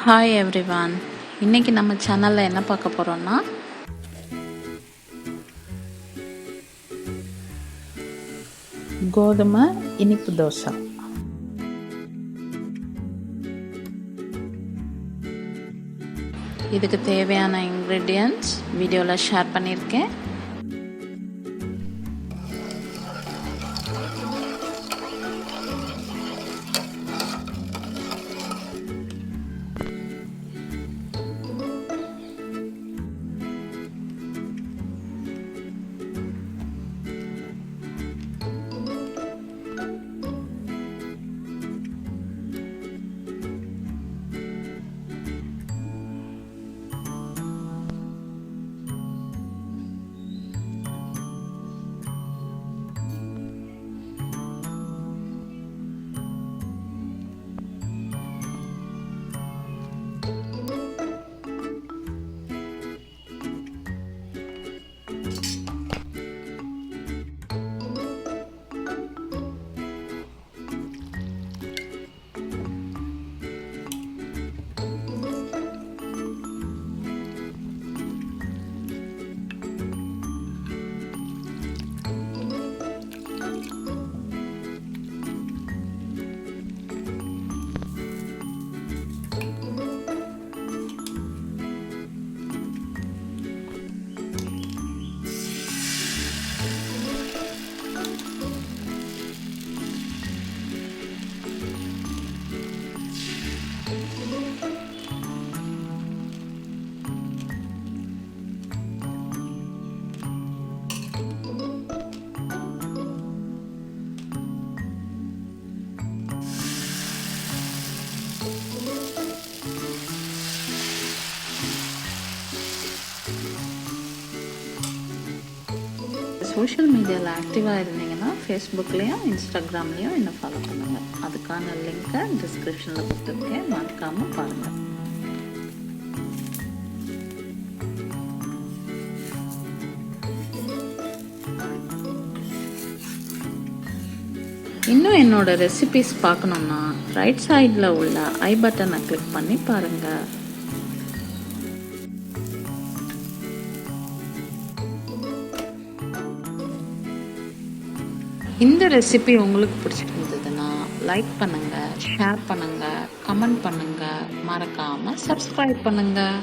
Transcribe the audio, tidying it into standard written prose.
Hi everyone, இன்றைக்கி நம்ம சேனலில் என்ன பார்க்க போகிறோன்னா கோதுமை இனிப்பு தோசை. இதுக்கு தேவையான இன்க்ரீடியன்ட்ஸ் வீடியோவில் ஷேர் பண்ணியிருக்கேன். சோஷியல் மீடியாவில் ஆக்டிவாக இருந்தீங்கன்னா ஃபேஸ்புக்லேயும் இன்ஸ்டாகிராம்லேயும் என்னை ஃபாலோ பண்ணுங்கள். அதுக்கான லிங்க்கை டிஸ்கிரிப்ஷனில் கொடுத்துருக்கேன், மறக்காமல் பாருங்கள். இன்னும் என்னோடய ரெசிபீஸ் பார்க்கணுன்னா ரைட் சைடில் உள்ள ஐ பட்டனை கிளிக் பண்ணி பாருங்கள். இந்த ரெசிபி உங்களுக்கு பிடிச்சிருந்ததுன்னா லைக் பண்ணுங்கள், ஷேர் பண்ணுங்கள், கமெண்ட் பண்ணுங்கள், மறக்காமல் சப்ஸ்கிரைப் பண்ணுங்கள்.